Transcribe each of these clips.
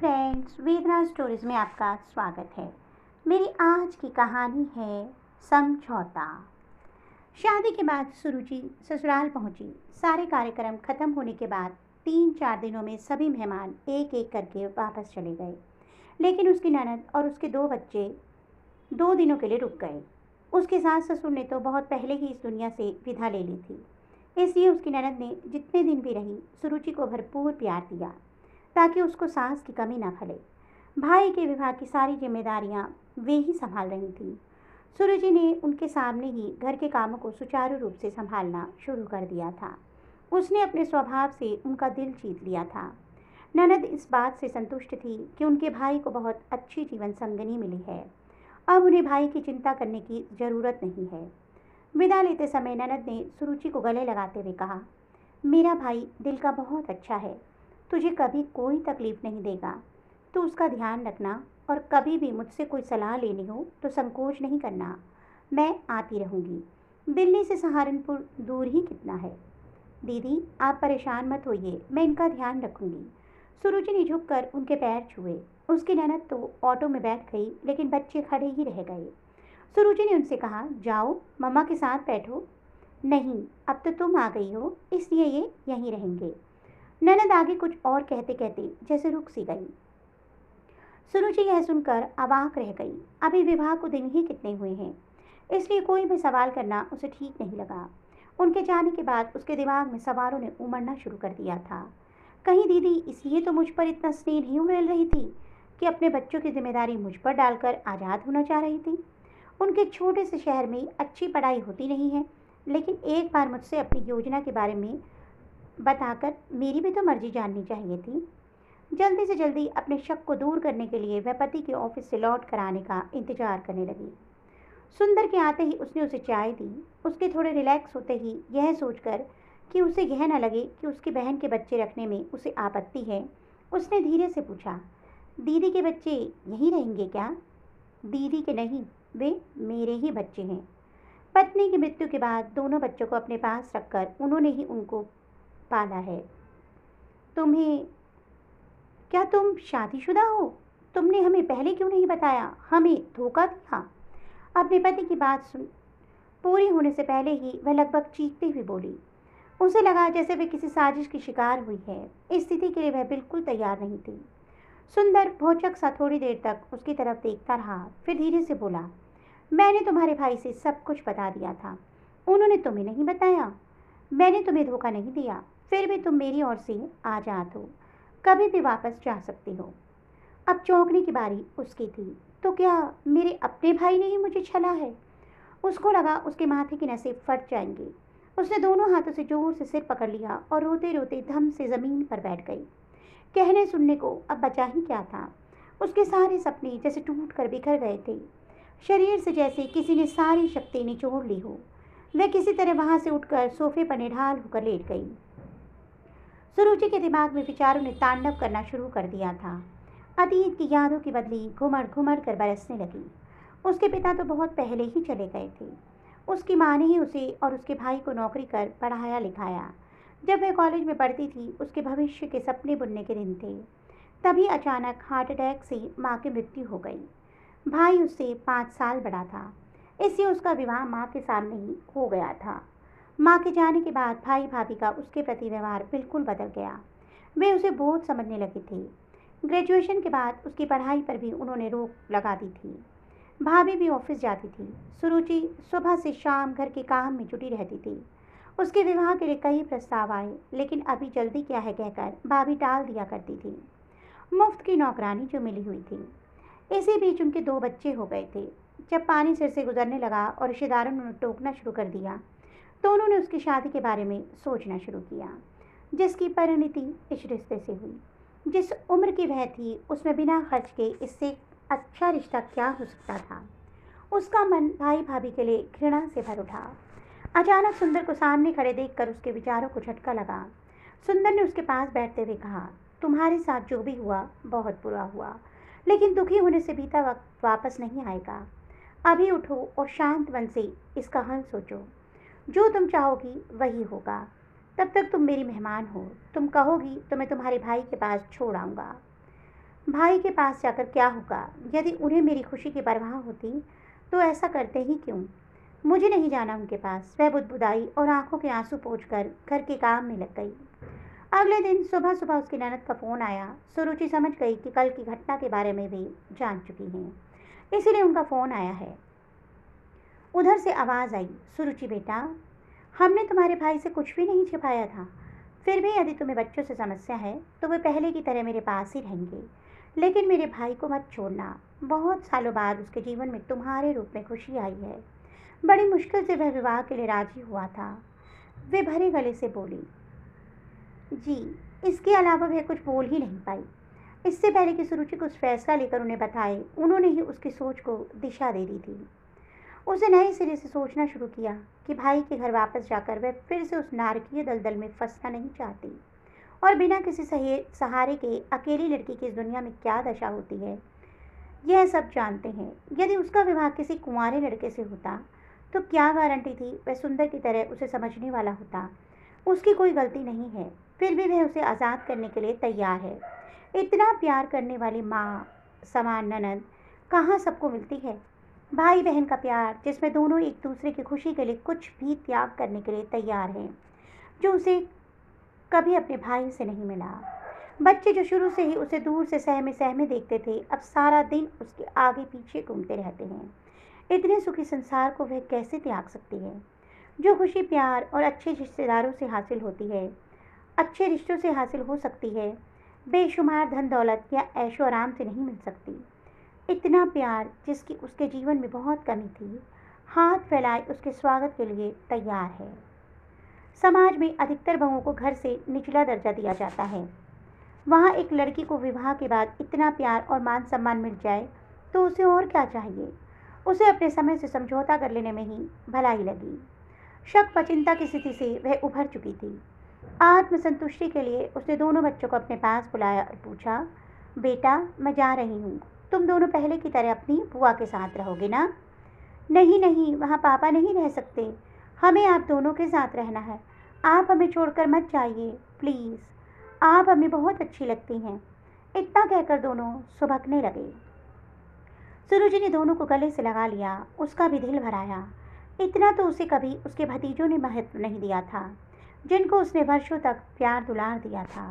Friends, वेदना stories में आपका स्वागत है। मेरी आज की कहानी है समझौता। शादी के बाद सुरुचि ससुराल पहुंची। सारे कार्यक्रम खत्म होने के बाद 3-4 दिनों में सभी मेहमान एक एक करके वापस चले गए, लेकिन उसकी ननद और उसके 2 बच्चे 2 दिनों के लिए रुक गए। उसके सास ससुर ने तो बहुत पहले ही इस दुनिया से विदा ले ली थी, इसलिए उसकी ननद ने जितने दिन भी रही सुरुचि को भरपूर प्यार दिया ताकि उसको सास की कमी ना फले। भाई के विवाह की सारी जिम्मेदारियां वे ही संभाल रही थी। सुरुचि ने उनके सामने ही घर के कामों को सुचारू रूप से संभालना शुरू कर दिया था। उसने अपने स्वभाव से उनका दिल जीत लिया था। ननद इस बात से संतुष्ट थी कि उनके भाई को बहुत अच्छी जीवन संगनी मिली है। अब उन्हें भाई की चिंता करने की जरूरत नहीं है। विदा लेते समय ननद ने सुरुचि को गले लगाते हुए कहा, मेरा भाई दिल का बहुत अच्छा है, तुझे कभी कोई तकलीफ नहीं देगा। तू उसका ध्यान रखना और कभी भी मुझसे कोई सलाह लेनी हो तो संकोच नहीं करना। मैं आती रहूँगी। दिल्ली से सहारनपुर दूर ही कितना है। दीदी, आप परेशान मत होइए, मैं इनका ध्यान रखूँगी। सुरुचि ने झुककर उनके पैर छुए। उसकी ननद तो ऑटो में बैठ गई, लेकिन बच्चे खड़े ही रह गए। सुरुचि ने उनसे कहा, जाओ मम्मा के साथ बैठो। नहीं, अब तो तुम आ गई हो, इसलिए ये यहीं रहेंगे। ननद आगे कुछ और कहते कहते जैसे रुक सी गई। सुरुचि यह सुनकर अवाक रह गई। अभी विवाह को दिन ही कितने हुए हैं, इसलिए कोई भी सवाल करना उसे ठीक नहीं लगा। उनके जाने के बाद उसके दिमाग में सवालों ने उमड़ना शुरू कर दिया था। कहीं दीदी इसलिए तो मुझ पर इतना स्नेह नहीं उमड़ रही थी कि अपने बच्चों की जिम्मेदारी मुझ पर डालकर आज़ाद होना चाह रही थी। उनके छोटे से शहर में अच्छी पढ़ाई होती नहीं है, लेकिन एक बार मुझसे अपनी योजना के बारे में बताकर मेरी भी तो मर्जी जाननी चाहिए थी। जल्दी से जल्दी अपने शक को दूर करने के लिए वह पति के ऑफिस से लौट कर आने का इंतजार करने लगी। सुंदर के आते ही उसने उसे चाय दी। उसके थोड़े रिलैक्स होते ही यह सोचकर कि उसे यह न लगे कि उसकी बहन के बच्चे रखने में उसे आपत्ति है, उसने धीरे से पूछा, दीदी के बच्चे यहीं रहेंगे क्या? दीदी के नहीं, वे मेरे ही बच्चे हैं। पत्नी की मृत्यु के बाद दोनों बच्चों को अपने पास रखकर उन्होंने ही उनको पाला है। तुम्हें क्या तुम शादीशुदा हो? तुमने हमें पहले क्यों नहीं बताया? हमें धोखा दिया। अपने पति की बात सुन पूरी होने से पहले ही वह लगभग चीखती हुई बोली। उसे लगा जैसे वे किसी साजिश की शिकार हुई है। इस स्थिति के लिए वह बिल्कुल तैयार नहीं थी। सुंदर भौचक सा थोड़ी देर तक उसकी तरफ देखता रहा, फिर धीरे से बोला, मैंने तुम्हारे भाई से सब कुछ बता दिया था, उन्होंने तुम्हें नहीं बताया। मैंने तुम्हें धोखा नहीं दिया, फिर भी तुम मेरी ओर से आजाद हो, कभी भी वापस जा सकती हो। अब चौंकने की बारी उसकी थी। तो क्या मेरे अपने भाई ने ही मुझे छला है? उसको लगा उसके माथे की नसें फट जाएंगी। उसने दोनों हाथों से जोर से सिर पकड़ लिया और रोते रोते धम से जमीन पर बैठ गई। कहने सुनने को अब बचा ही क्या था। उसके सारे सपने जैसे टूट कर बिखर गए थे। शरीर से जैसे किसी ने सारी शक्ति निचोड़ ली हो। वह किसी तरह वहां से उठकर सोफे पर निढाल होकर लेट गई। सुरुचि के दिमाग में विचारों ने तांडव करना शुरू कर दिया था। अतीत की यादों की बदली घुमड़ घुमड़ कर बरसने लगी। उसके पिता तो बहुत पहले ही चले गए थे। उसकी माँ ने ही उसे और उसके भाई को नौकरी कर पढ़ाया लिखाया। जब वह कॉलेज में पढ़ती थी, उसके भविष्य के सपने बुनने के दिन थे। तभी अचानक हार्ट अटैक से माँ की मृत्यु हो गई। भाई उससे 5 साल बड़ा था, इसलिए उसका विवाह माँ के सामने ही हो गया था। माँ के जाने के बाद भाई भाभी का उसके प्रति व्यवहार बिल्कुल बदल गया। वे उसे बोझ समझने लगे थे। ग्रेजुएशन के बाद उसकी पढ़ाई पर भी उन्होंने रोक लगा दी थी। भाभी भी ऑफिस जाती थी। सुरुचि सुबह से शाम घर के काम में जुटी रहती थी। उसके विवाह के लिए कई प्रस्ताव आए, लेकिन अभी जल्दी क्या है कहकर भाभी टाल दिया करती थी। मुफ्त की नौकरानी जो मिली हुई थी। इसी बीच उनके 2 बच्चे हो गए थे। जब पानी सिर से गुजरने लगा और रिश्तेदारों ने उन्हें टोकना शुरू कर दिया, तो उन्होंने उसकी शादी के बारे में सोचना शुरू किया, जिसकी परिणति इस रिश्ते से हुई। जिस उम्र की वह थी, उसमें बिना खर्च के इससे अच्छा रिश्ता क्या हो सकता था। उसका मन भाई भाभी के लिए घृणा से भर उठा। अचानक सुंदर को सामने खड़े देखकर उसके विचारों को झटका लगा। सुंदर ने उसके पास बैठते हुए कहा, तुम्हारे साथ जो भी हुआ बहुत बुरा हुआ, लेकिन दुखी होने से बीता वक्त वापस नहीं आएगा। अभी उठो और शांत मन से इसका हल सोचो। जो तुम चाहोगी वही होगा। तब तक तुम मेरी मेहमान हो। तुम कहोगी तो मैं तुम्हारे भाई के पास छोड़ आऊँगा। भाई के पास जाकर क्या होगा? यदि उन्हें मेरी खुशी की परवाह होती तो ऐसा करते ही क्यों? मुझे नहीं जाना उनके पास। वह बुदबुदाई और आंखों के आंसू पोंछकर घर के काम में लग गई। अगले दिन सुबह सुबह उसकी ननद का फोन आया। सुरुचि समझ गई कि कल की घटना के बारे में भी जान चुकी हैं, इसीलिए उनका फोन आया है। उधर से आवाज आई, सुरुचि बेटा, हमने तुम्हारे भाई से कुछ भी नहीं छिपाया था। फिर भी यदि तुम्हें बच्चों से समस्या है तो वे पहले की तरह मेरे पास ही रहेंगे, लेकिन मेरे भाई को मत छोड़ना। बहुत सालों बाद उसके जीवन में तुम्हारे रूप में खुशी आई है। बड़ी मुश्किल से वह विवाह के लिए राजी हुआ था। वे भरे गले से बोली, जी। इसके अलावा वह कुछ बोल ही नहीं पाई। इससे पहले कि सुरुचि कुछ फैसला लेकर उन्हें बताए, उन्होंने ही उसकी सोच को दिशा दे दी थी। उसे नए सिरे से सोचना शुरू किया कि भाई के घर वापस जाकर वह फिर से उस नारकीय दलदल में फंसना नहीं चाहती, और बिना किसी सहारे के अकेली लड़की की इस दुनिया में क्या दशा होती है, यह सब जानते हैं। यदि उसका विवाह किसी कुंवारे लड़के से होता तो क्या गारंटी थी वह सुंदर की तरह उसे समझने वाला होता। उसकी कोई गलती नहीं है, फिर भी वह उसे आज़ाद करने के लिए तैयार है। इतना प्यार करने वाली माँ समान ननद कहाँ सबको मिलती है? भाई बहन का प्यार जिसमें दोनों एक दूसरे की खुशी के लिए कुछ भी त्याग करने के लिए तैयार हैं, जो उसे कभी अपने भाई से नहीं मिला। बच्चे जो शुरू से ही उसे दूर से सहमे सहमे देखते थे, अब सारा दिन उसके आगे पीछे घूमते रहते हैं। इतने सुखी संसार को वह कैसे त्याग सकती है? जो खुशी प्यार और अच्छे रिश्तेदारों से हासिल होती है, अच्छे रिश्तों से हासिल हो सकती है, बेशुमार धन दौलत या ऐशो आराम से नहीं मिल सकती। इतना प्यार जिसकी उसके जीवन में बहुत कमी थी, हाथ फैलाए उसके स्वागत के लिए तैयार है। समाज में अधिकतर बहुओं को घर से निचला दर्जा दिया जाता है। वहाँ एक लड़की को विवाह के बाद इतना प्यार और मान सम्मान मिल जाए तो उसे और क्या चाहिए? उसे अपने समय से समझौता कर लेने में ही भलाई लगी। शक व चिंता की स्थिति से वह उभर चुकी थी। आत्मसंतुष्टि के लिए उसने दोनों बच्चों को अपने पास बुलाया और पूछा, बेटा, मैं जा रही हूँ, तुम दोनों पहले की तरह अपनी बुआ के साथ रहोगे ना? नहीं नहीं, वहाँ पापा नहीं रह सकते, हमें आप दोनों के साथ रहना है। आप हमें छोड़कर मत जाइए प्लीज़, आप हमें बहुत अच्छी लगती हैं। इतना कहकर दोनों सुबकने लगे। सुरुचि ने दोनों को गले से लगा लिया। उसका भी दिल भर आया। इतना तो उसे कभी उसके भतीजों ने महत्व नहीं दिया था, जिनको उसने वर्षों तक प्यार दुलार दिया था।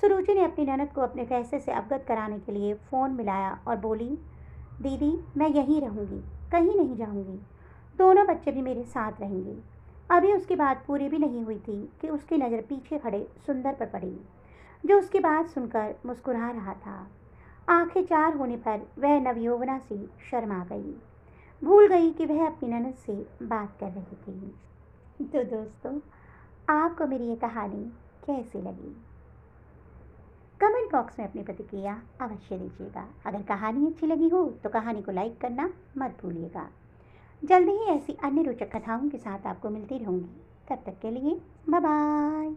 सुरुचि ने अपनी ननद को अपने फैसले से अवगत कराने के लिए फ़ोन मिलाया और बोली, दीदी, मैं यहीं रहूँगी, कहीं नहीं जाऊँगी। दोनों बच्चे भी मेरे साथ रहेंगे। अभी उसकी बात पूरी भी नहीं हुई थी कि उसकी नज़र पीछे खड़े सुंदर पर पड़ी, जो उसकी बात सुनकर मुस्कुरा रहा था। आंखें चार होने पर वह नवयौवना सी शर्मा गई, भूल गई कि वह अपनी ननद से बात कर रही थी। तो दोस्तों, आपको मेरी ये कहानी कैसी लगी? कमेंट बॉक्स में अपनी प्रतिक्रिया अवश्य दीजिएगा। अगर कहानी अच्छी लगी हो तो कहानी को लाइक करना मत भूलिएगा। जल्दी ही ऐसी अन्य रोचक कथाओं के साथ आपको मिलती रहूँगी। तब तक के लिए बाय बाय।